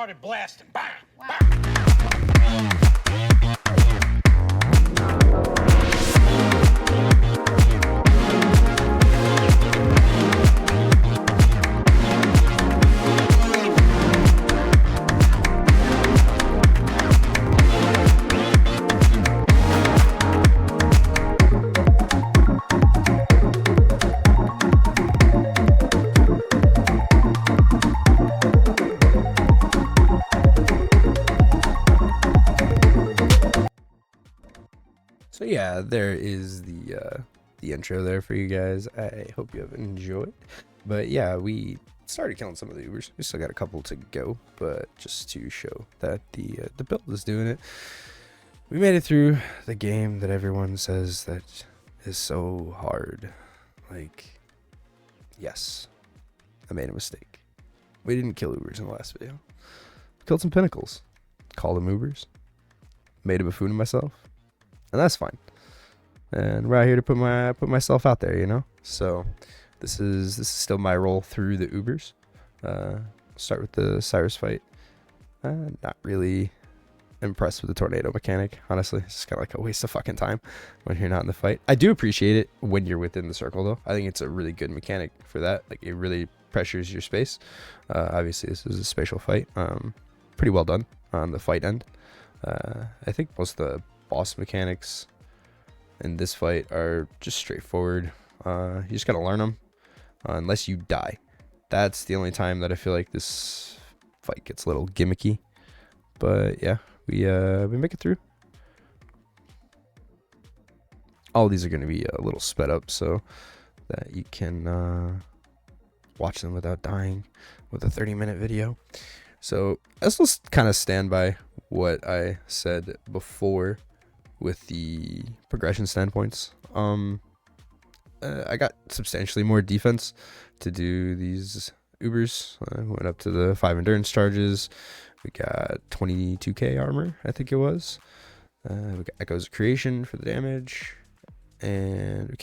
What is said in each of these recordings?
started blasting. Bang! Wow. So yeah, there is the intro there for you guys. I hope you have enjoyed. But yeah, we started killing some of the Ubers. We still got a couple to go, but just to show that the build is doing it. We made it through the game that everyone says that is so hard. Like, yes, I made a mistake. We didn't kill Ubers in the last video. We killed some Pinnacles. Called them Ubers. Made a buffoon of myself. And that's fine. And we're out here to put myself out there, you know. So this is still my role through the Ubers. Start with the Cyrus fight. Not really impressed with the tornado mechanic, honestly. It's just kind of like a waste of fucking time when you're not in the fight. I do appreciate it when you're within the circle, though. I think it's a really good mechanic for that. Like, it really pressures your space. Obviously, this is a spatial fight. Pretty well done on the fight end. I think most of the boss mechanics in this fight are just straightforward. You just gotta learn them unless you die. That's the only time that I feel like this fight gets a little gimmicky. But yeah, we make it through. All these are going to be a little sped up so that you can watch them without dying with a 30-minute video. So let's just kind of stand by what I said before with the progression standpoints. I got substantially more defense to do these Ubers. We went up to the 5 endurance charges. We got 22k armor, I think it was. We got Echoes of Creation for the damage. And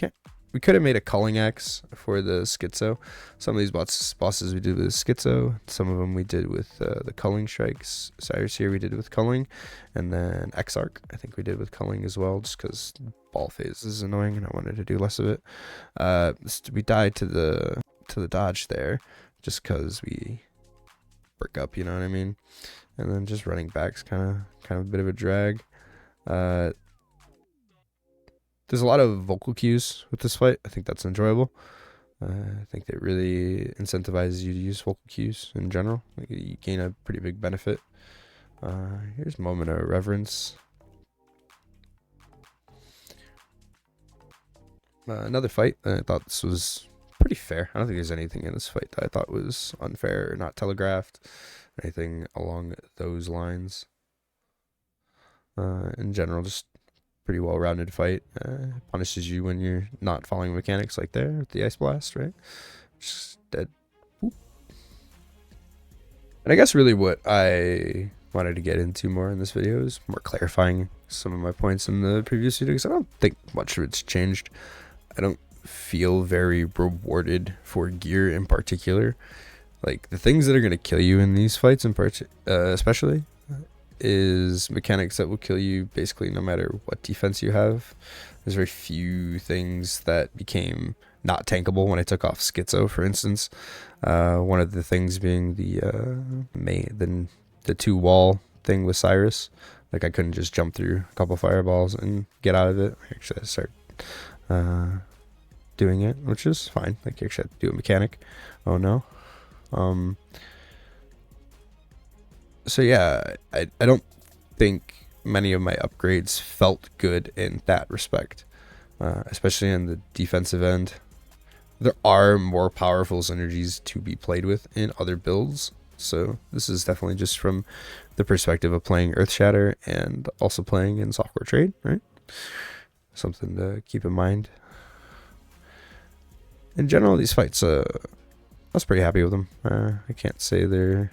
we could have made a culling axe for the schizo. Some of these bosses we did with schizo. Some of them we did with the culling strikes. Cyrus here we did with culling. And then Exarch I think we did with culling as well, just because ball phase is annoying and I wanted to do less of it. We died to the dodge there just because we break up, you know what I mean? And then just running back's kind of a bit of a drag. There's a lot of vocal cues with this fight. I think that's enjoyable. I think that really incentivizes you to use vocal cues in general. Like, you gain a pretty big benefit. Here's Moment of Reverence. Another fight. I thought this was pretty fair. I don't think there's anything in this fight that I thought was unfair or not telegraphed. Anything along those lines. In general, just pretty well-rounded fight. Punishes you when you're not following mechanics like there with the Ice Blast, right? Just dead. Whoop. And I guess really what I wanted to get into more in this video is more clarifying some of my points in the previous video, because I don't think much of it's changed. I don't feel very rewarded for gear in particular. Like, the things that are going to kill you in these fights in especially is mechanics that will kill you basically no matter what defense you have. There's very few things that became not tankable when I took off Schizo, for instance. One of the things being the 2 wall thing with Cyrus. Like, I couldn't just jump through a couple fireballs and get out of it. Actually, I start doing it, which is fine. Like, you actually have to do a mechanic. Oh no. So yeah, I don't think many of my upgrades felt good in that respect, especially in the defensive end. There are more powerful synergies to be played with in other builds, so this is definitely just from the perspective of playing Earthshatter and also playing in Software Trade, right? Something to keep in mind. In general, these fights, I was pretty happy with them. I can't say they're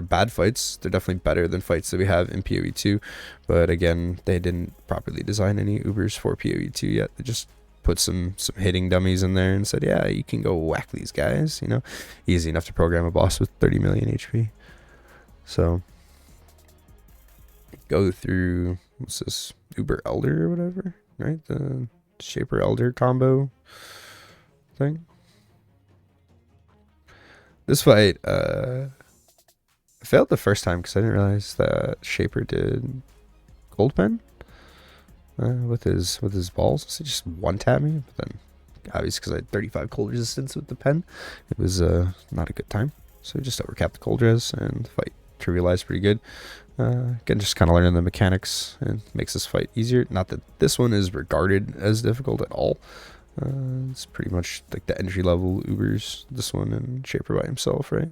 bad fights. They're definitely better than fights that we have in PoE 2, but again, they didn't properly design any Ubers for PoE 2 yet. They just put some hitting dummies in there and said, yeah, you can go whack these guys, you know. Easy enough to program a boss with 30 million HP. So go through, what's this, Uber Elder or whatever, right? The Shaper Elder combo thing. This fight, I failed the first time because I didn't realize that Shaper did Gold Pen with his balls. So he just one tap me, but then obviously because I had 35 cold resistance with the pen, it was not a good time. So just overcapped the cold res and the fight trivialized pretty good. Again, just kind of learning the mechanics and makes this fight easier. Not that this one is regarded as difficult at all. It's pretty much like the entry level Ubers, this one, and Shaper by himself, right?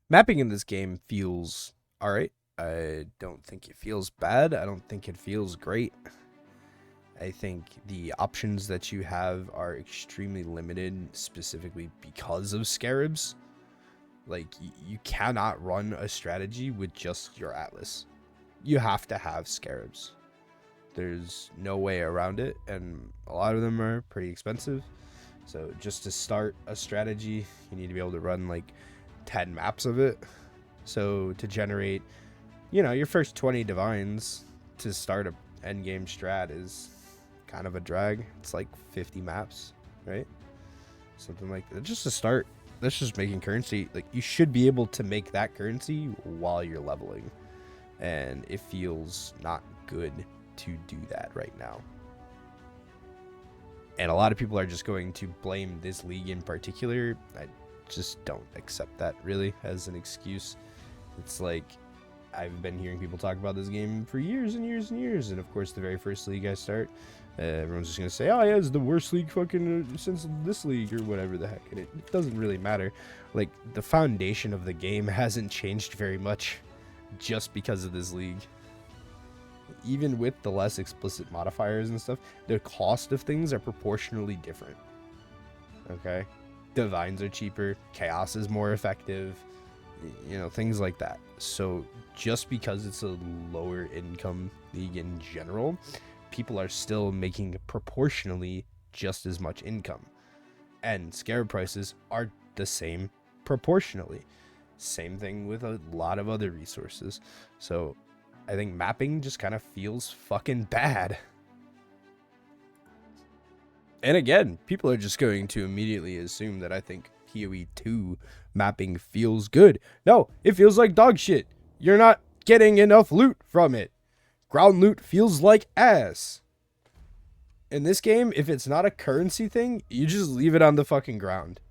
Mapping in this game feels alright. I don't think it feels bad. I don't think it feels great. I think the options that you have are extremely limited, specifically because of Scarabs. Like, you cannot run a strategy with just your Atlas. You have to have Scarabs. There's no way around it, and a lot of them are pretty expensive. So just to start a strategy, you need to be able to run like 10 maps of it. So to generate, your first 20 divines to start a endgame strat is kind of a drag. It's like 50 maps, right? Something like that. Just to start, that's just making currency. Like, you should be able to make that currency while you're leveling, and it feels not good to do that right now. And a lot of people are just going to blame this league in particular. I just don't accept that really as an excuse. It's like, I've been hearing people talk about this game for years and years and years, and of course the very first league I start, everyone's just gonna say, oh yeah, it's the worst league fucking since this league or whatever the heck, and it doesn't really matter. Like, the foundation of the game hasn't changed very much just because of this league. Even with the less explicit modifiers and stuff, the cost of things are proportionally different. Okay? Divines are cheaper, chaos is more effective, things like that. So just because it's a lower income league in general, people are still making proportionally just as much income. And Scarab prices are the same proportionally. Same thing with a lot of other resources. So I think mapping just kind of feels fucking bad. And again, people are just going to immediately assume that I think PoE 2 mapping feels good. No, it feels like dog shit. You're not getting enough loot from it. Ground loot feels like ass. In this game, if it's not a currency thing, you just leave it on the fucking ground.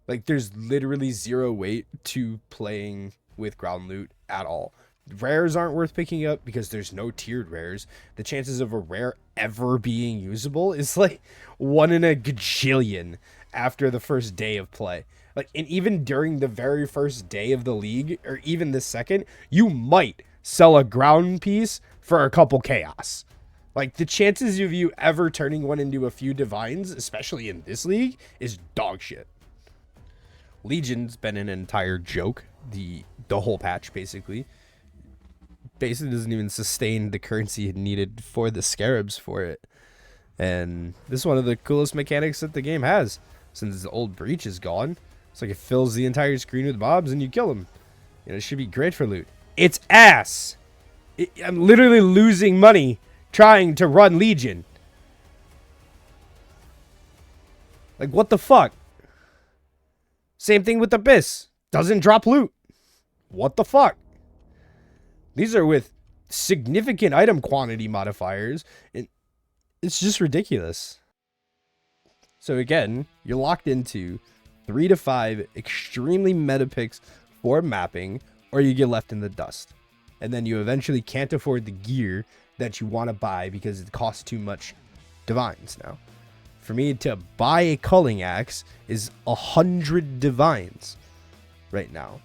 Like, there's literally zero weight to playing with ground loot at all. Rares aren't worth picking up because there's no tiered rares. The chances of a rare ever being usable is like 1 in a gajillion after the first day of play. Like, and even during the very first day of the league, or even the second, you might sell a ground piece for a couple chaos. Like, the chances of you ever turning one into a few divines, especially in this league, is dog shit. Legion's been an entire joke. The whole patch, basically doesn't even sustain the currency needed for the Scarabs for it. And this is one of the coolest mechanics that the game has, since the old breach is gone. It's like it fills the entire screen with mobs and you kill them. It should be great for loot. It's ass. I'm literally losing money trying to run Legion. Like, what the fuck? Same thing with Abyss. Doesn't drop loot. What the fuck? These are with significant item quantity modifiers, and it's just ridiculous. So again, you're locked into 3 to 5 extremely meta picks for mapping, or you get left in the dust. And then you eventually can't afford the gear that you want to buy because it costs too much divines now. For me to buy a culling axe is 100 divines right now.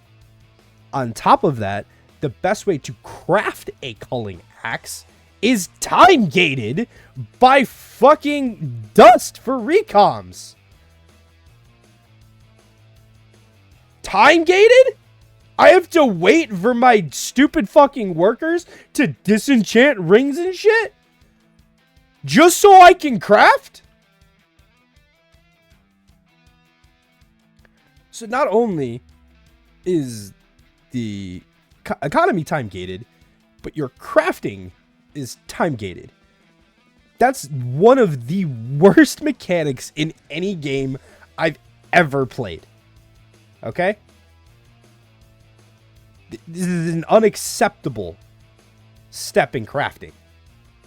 On top of that, the best way to craft a culling axe is time gated by fucking dust for recoms. Time gated? I have to wait for my stupid fucking workers to disenchant rings and shit? Just so I can craft? So not only is the economy time gated, but your crafting is time gated. That's one of the worst mechanics in any game I've ever played. Okay? This is an unacceptable step in crafting.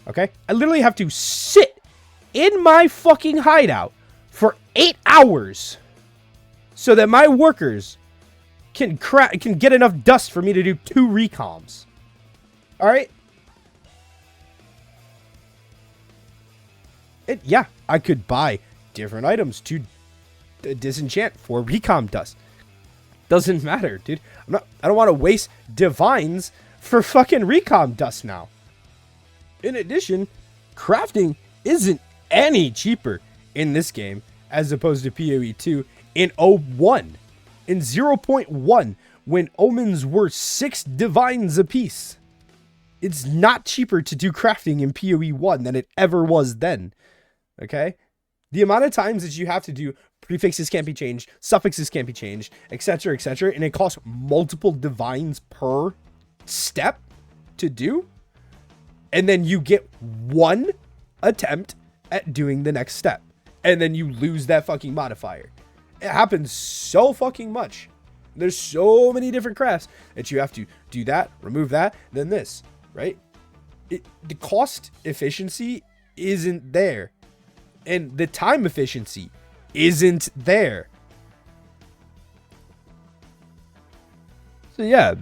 Okay? I literally have to sit in my fucking hideout for 8 hours so that my workers can get enough dust for me to do 2 recoms. Alright? Yeah, I could buy different items to disenchant for recom dust. Doesn't matter, dude. I don't want to waste divines for fucking recom dust now. In addition, crafting isn't any cheaper in this game as opposed to PoE 2 in 01. In 0.1, when omens were 6 divines apiece. It's not cheaper to do crafting in PoE 1 than it ever was then. Okay? The amount of times that you have to do prefixes can't be changed, suffixes can't be changed, etc., etc., and it costs multiple divines per step to do, and then you get 1 attempt at doing the next step, and then you lose that fucking modifier. It happens so fucking much. There's so many different crafts that you have to do that, remove that, then this, right? The cost efficiency isn't there. And the time efficiency isn't there. So yeah,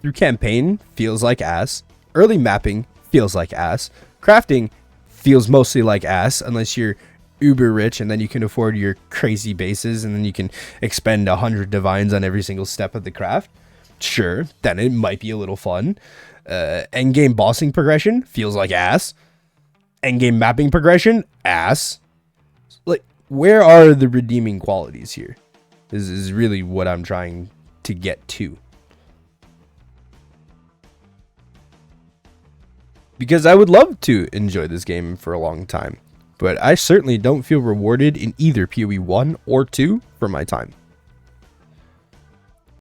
through campaign feels like ass. Early mapping feels like ass. Crafting feels mostly like ass unless you're uber rich and then you can afford your crazy bases and then you can expend 100 divines on every single step of the craft. Sure, then it might be a little fun. Endgame bossing progression feels like ass. Endgame mapping progression, ass. Like, where are the redeeming qualities here? This is really what I'm trying to get to. Because I would love to enjoy this game for a long time, but I certainly don't feel rewarded in either PoE 1 or 2 for my time.